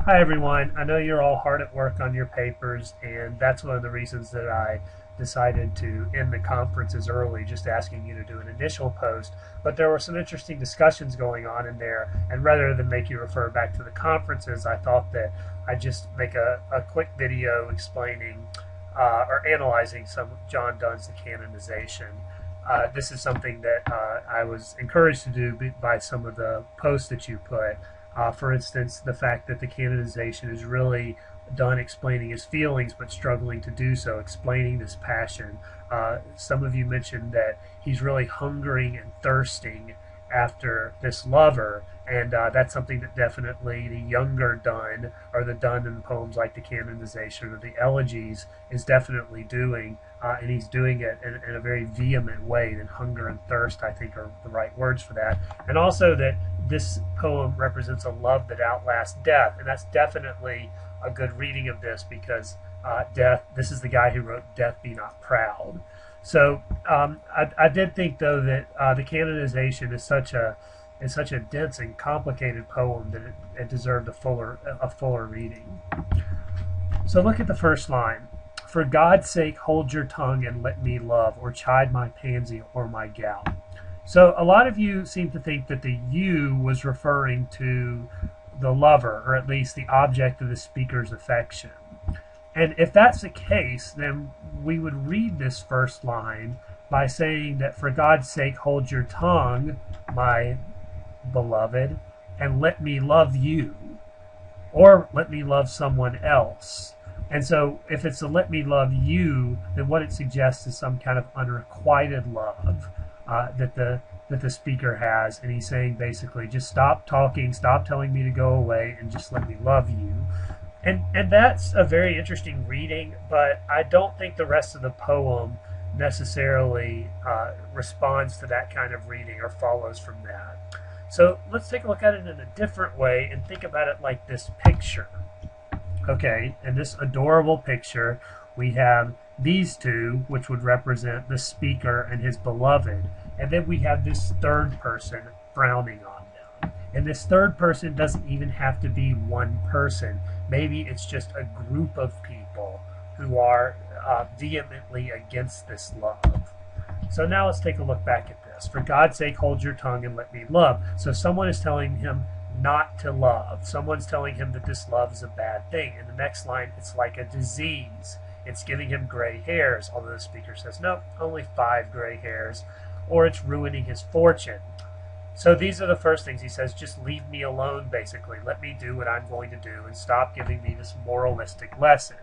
Hi everyone. I know you're all hard at work on your papers, and that's one of the reasons that I decided to end the conferences early, just asking you to do an initial post. But there were some interesting discussions going on in there, and rather than make you refer back to the conferences, I thought that I'd just make a quick video explaining or analyzing some John Donne's The Canonization. This is something that I was encouraged to do by some of the posts that you put. For instance, the fact that the canonization is really Donne explaining his feelings but struggling to do so, explaining this passion. Some of you mentioned that he's really hungering and thirsting after this lover, and that's something that definitely the younger Donne, or the Donne in poems like the canonization or the elegies, is definitely doing, and he's doing it in a very vehement way. And hunger and thirst, I think, are the right words for that. And also that this poem represents a love that outlasts death, and that's definitely a good reading of this, because this is the guy who wrote "Death Be Not Proud." So I did think, though, that the canonization is such a dense and complicated poem that it deserved a fuller reading. So look at the first line. For God's sake, hold your tongue and let me love, or chide my pansy or my gal. So a lot of you seem to think that the you was referring to the lover, or at least the object of the speaker's affection. And if that's the case, then we would read this first line by saying that for God's sake, hold your tongue, my beloved, and let me love you, or let me love someone else. And so if it's a let me love you, then what it suggests is some kind of unrequited love that the speaker has, and he's saying basically, just stop talking, stop telling me to go away, and just let me love you. And that's a very interesting reading, but I don't think the rest of the poem necessarily responds to that kind of reading or follows from that. So let's take a look at it in a different way and think about it like this picture. Okay, in this adorable picture, we have these two, which would represent the speaker and his beloved, and then we have this third person frowning on them. And this third person doesn't even have to be one person. Maybe it's just a group of people who are vehemently against this love. So now let's take a look back at this. For God's sake, hold your tongue and let me love. So someone is telling him not to love. Someone's telling him that this love is a bad thing. In the next line, it's like a disease. It's giving him gray hairs, although the speaker says, no, only 5 gray hairs. Or it's ruining his fortune. So these are the first things he says. Just leave me alone, basically. Let me do what I'm going to do and stop giving me this moralistic lesson.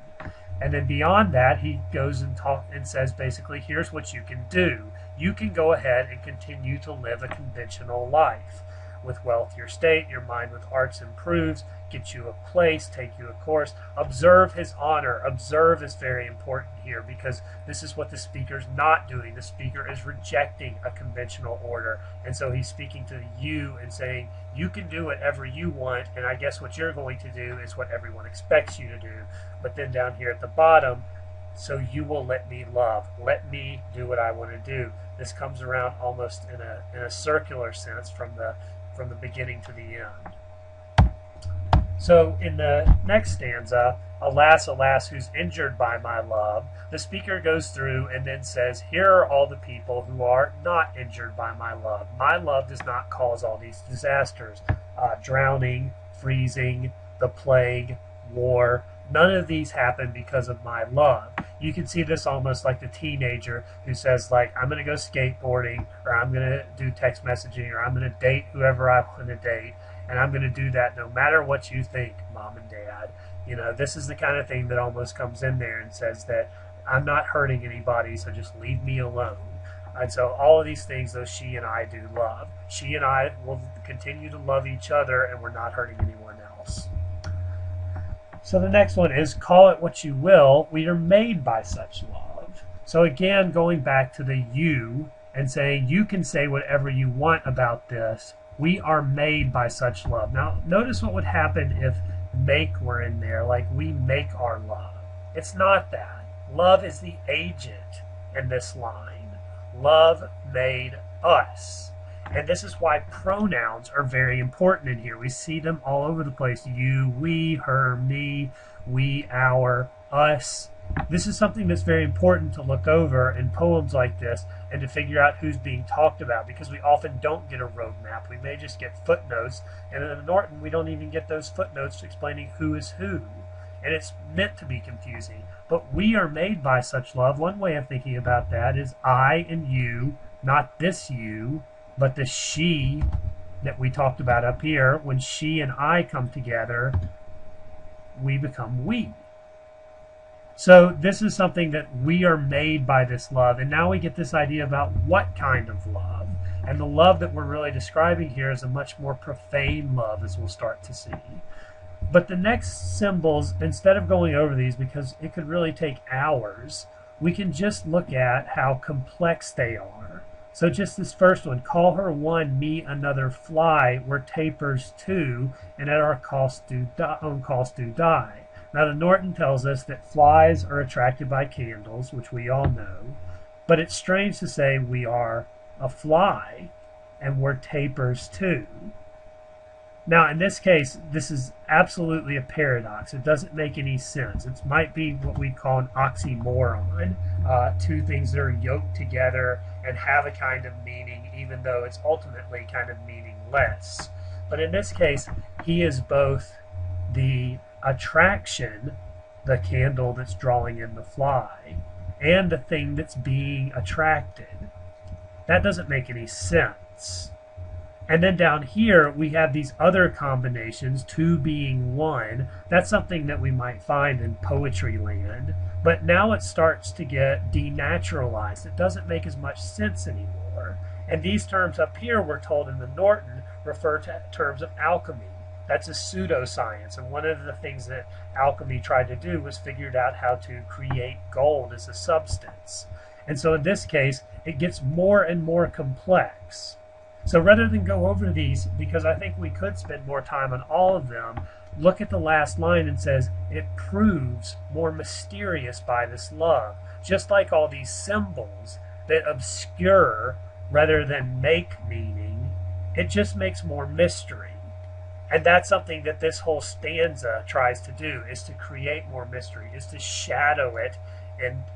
And then beyond that, he goes and says basically, here's what you can do. You can go ahead and continue to live a conventional life. With wealth your state, your mind with arts improves, get you a place, take you a course. Observe his honor. Observe is very important here, because this is what the speaker's not doing. The speaker is rejecting a conventional order. And so he's speaking to you and saying, you can do whatever you want, and I guess what you're going to do is what everyone expects you to do. But then down here at the bottom, so you will let me love. Let me do what I want to do. This comes around almost in a circular sense from the beginning to the end. So in the next stanza, alas, alas, who's injured by my love, the speaker goes through and then says, here are all the people who are not injured by my love. My love does not cause all these disasters. Drowning, freezing, the plague, war. None of these happen because of my love. You can see this almost like the teenager who says, like, I'm going to go skateboarding, or I'm going to do text messaging, or I'm going to date whoever I want to date, and I'm going to do that no matter what you think, mom and dad. You know, this is the kind of thing that almost comes in there and says that I'm not hurting anybody, so just leave me alone. And so all of these things, though, she and I do love. She and I will continue to love each other, and we're not hurting anyone else. So the next one is, call it what you will, we are made by such love. So again, going back to the you and saying you can say whatever you want about this, we are made by such love. Now notice what would happen if make were in there, like we make our love. It's not that. Love is the agent in this line. Love made us. And this is why pronouns are very important in here. We see them all over the place. You, we, her, me, we, our, us. This is something that's very important to look over in poems like this and to figure out who's being talked about, because we often don't get a roadmap. We may just get footnotes, and in Norton we don't even get those footnotes explaining who is who. And it's meant to be confusing. But we are made by such love. One way of thinking about that is I and you, not this you, but the she that we talked about up here. When she and I come together, we become we. So this is something that we are made by this love. And now we get this idea about what kind of love. And the love that we're really describing here is a much more profane love, as we'll start to see. But the next symbols, instead of going over these, because it could really take hours, we can just look at how complex they are. So just this first one, call her one, me another fly, we're tapers two, and at our own cost do die. Now the Norton tells us that flies are attracted by candles, which we all know, but it's strange to say we are a fly and we're tapers too. Now in this case, this is absolutely a paradox. It doesn't make any sense. It might be what we call an oxymoron, two things that are yoked together and have a kind of meaning, even though it's ultimately kind of meaningless. But in this case, he is both the attraction, the candle that's drawing in the fly, and the thing that's being attracted. That doesn't make any sense. And then down here we have these other combinations, two being one. That's something that we might find in poetry land, but now it starts to get denaturalized. It doesn't make as much sense anymore. And these terms up here, we're told in the Norton, refer to terms of alchemy. That's a pseudoscience, and one of the things that alchemy tried to do was figured out how to create gold as a substance. And so in this case, it gets more and more complex. So rather than go over these, because I think we could spend more time on all of them, look at the last line and says, it proves more mysterious by this love. Just like all these symbols that obscure rather than make meaning, it just makes more mystery. And that's something that this whole stanza tries to do, is to create more mystery, is to shadow it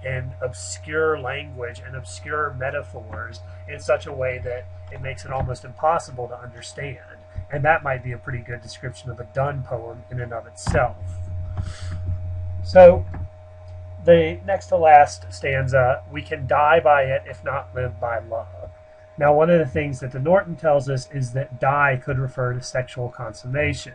in obscure language and obscure metaphors in such a way that it makes it almost impossible to understand. And that might be a pretty good description of a Donne poem in and of itself. So the next to last stanza, we can die by it if not live by love. Now, one of the things that the Norton tells us is that die could refer to sexual consummation.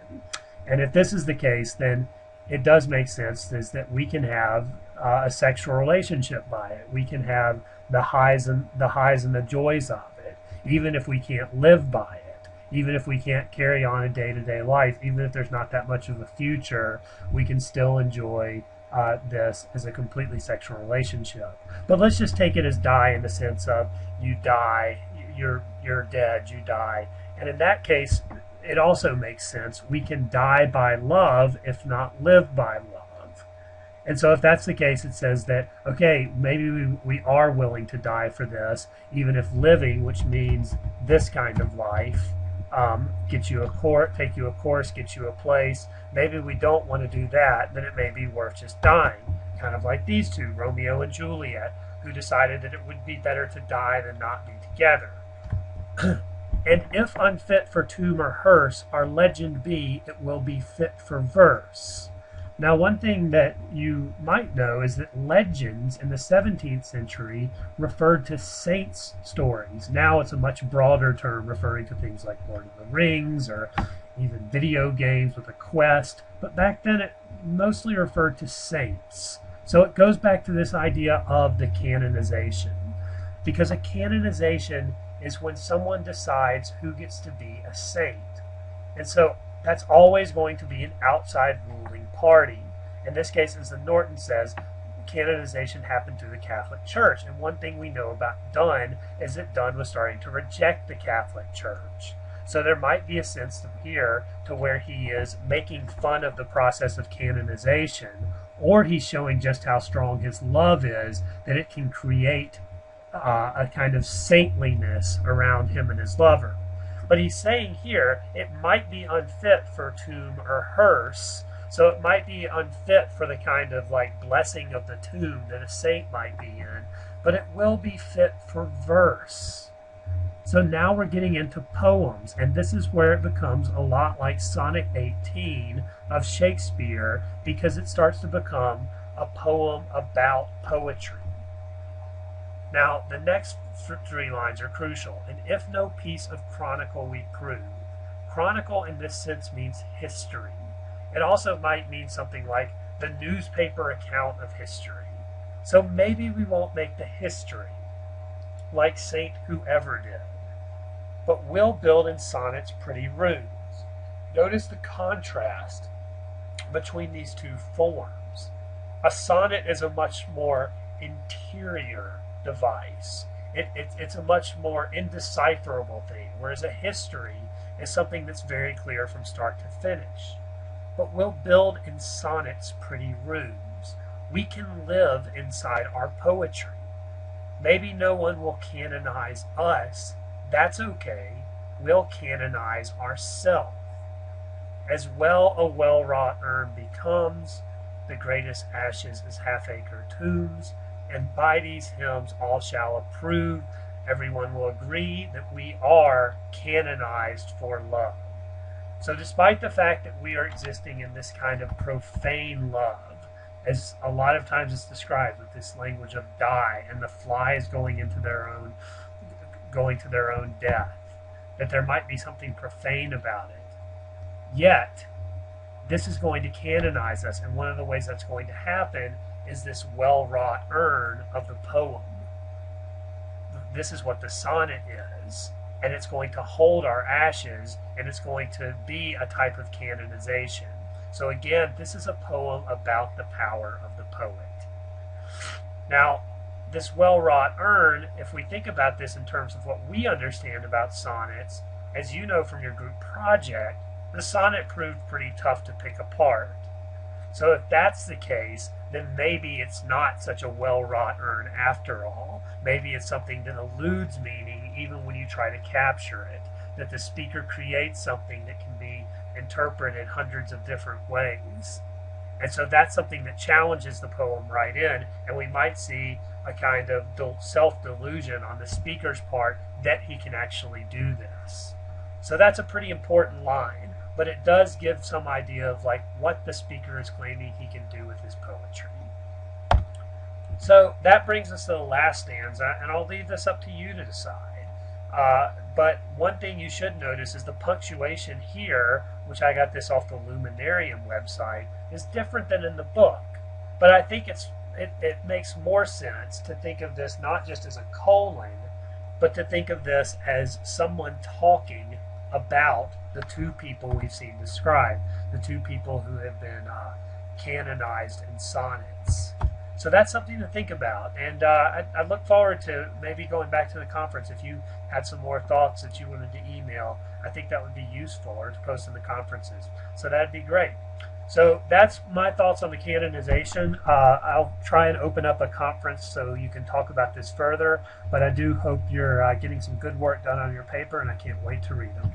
And if this is the case, then it does make sense is that we can have a sexual relationship by it. We can have the highs and the joys of it, even if we can't live by it, even if we can't carry on a day-to-day life, even if there's not that much of a future, we can still enjoy this as a completely sexual relationship. But let's just take it as die in the sense of you die, you're dead, you die. And in that case, it also makes sense. We can die by love if not live by love. And so if that's the case, it says that, okay, maybe we are willing to die for this, even if living, which means this kind of life, get you a court, take you a course, get you a place. Maybe we don't want to do that, then it may be worth just dying. Kind of like these two, Romeo and Juliet, who decided that it would be better to die than not be together. And if unfit for tomb or hearse, our legend be, it will be fit for verse. Now, one thing that you might know is that legends in the 17th century referred to saints' stories. Now it's a much broader term referring to things like Lord of the Rings or even video games with a quest. But back then it mostly referred to saints. So it goes back to this idea of the canonization. Because a canonization is when someone decides who gets to be a saint. And so that's always going to be an outside ruling party. In this case, as the Norton says, canonization happened through the Catholic Church. And one thing we know about Donne is that Donne was starting to reject the Catholic Church. So there might be a sense here to where he is making fun of the process of canonization, or he's showing just how strong his love is, that it can create a kind of saintliness around him and his lover. But he's saying here it might be unfit for tomb or hearse, so it might be unfit for the kind of like blessing of the tomb that a saint might be in, but it will be fit for verse. So now we're getting into poems, and this is where it becomes a lot like Sonnet 18 of Shakespeare, because it starts to become a poem about poetry. Now, the next three lines are crucial. And if no piece of chronicle we prove. Chronicle in this sense means history. It also might mean something like the newspaper account of history. So maybe we won't make the history like Saint Whoever did, but we'll build in sonnets pretty runes. Notice the contrast between these two forms. A sonnet is a much more interior device. It's a much more indecipherable thing, whereas a history is something that's very clear from start to finish. But we'll build in sonnets pretty rooms. We can live inside our poetry. Maybe no one will canonize us. That's okay. We'll canonize ourselves. As well a well-wrought urn becomes, the greatest ashes is half-acre tombs, and by these hymns all shall approve. Everyone will agree that we are canonized for love. So despite the fact that we are existing in this kind of profane love, as a lot of times it's described with this language of die and the flies going to their own death, that there might be something profane about it. Yet, this is going to canonize us, and one of the ways that's going to happen is this well-wrought urn of the poem. This is what the sonnet is, and it's going to hold our ashes, and it's going to be a type of canonization. So again, this is a poem about the power of the poet. Now, this well-wrought urn, if we think about this in terms of what we understand about sonnets, as you know from your group project, the sonnet proved pretty tough to pick apart. So if that's the case, then maybe it's not such a well-wrought urn after all. Maybe it's something that eludes meaning even when you try to capture it, that the speaker creates something that can be interpreted hundreds of different ways. And so that's something that challenges the poem right in, and we might see a kind of self-delusion on the speaker's part that he can actually do this. So that's a pretty important line, but it does give some idea of like what the speaker is claiming he can do with his poetry. So that brings us to the last stanza, and I'll leave this up to you to decide. But one thing you should notice is the punctuation here, which I got this off the Luminarium website, is different than in the book. But I think it makes more sense to think of this not just as a colon, but to think of this as someone talking about the two people we've seen described, the two people who have been canonized in sonnets. So that's something to think about, and I look forward to maybe going back to the conference. If you had some more thoughts that you wanted to email, I think that would be useful, or to post in the conferences. So that'd be great. So that's my thoughts on the canonization. I'll try and open up a conference so you can talk about this further, but I do hope you're getting some good work done on your paper, and I can't wait to read them.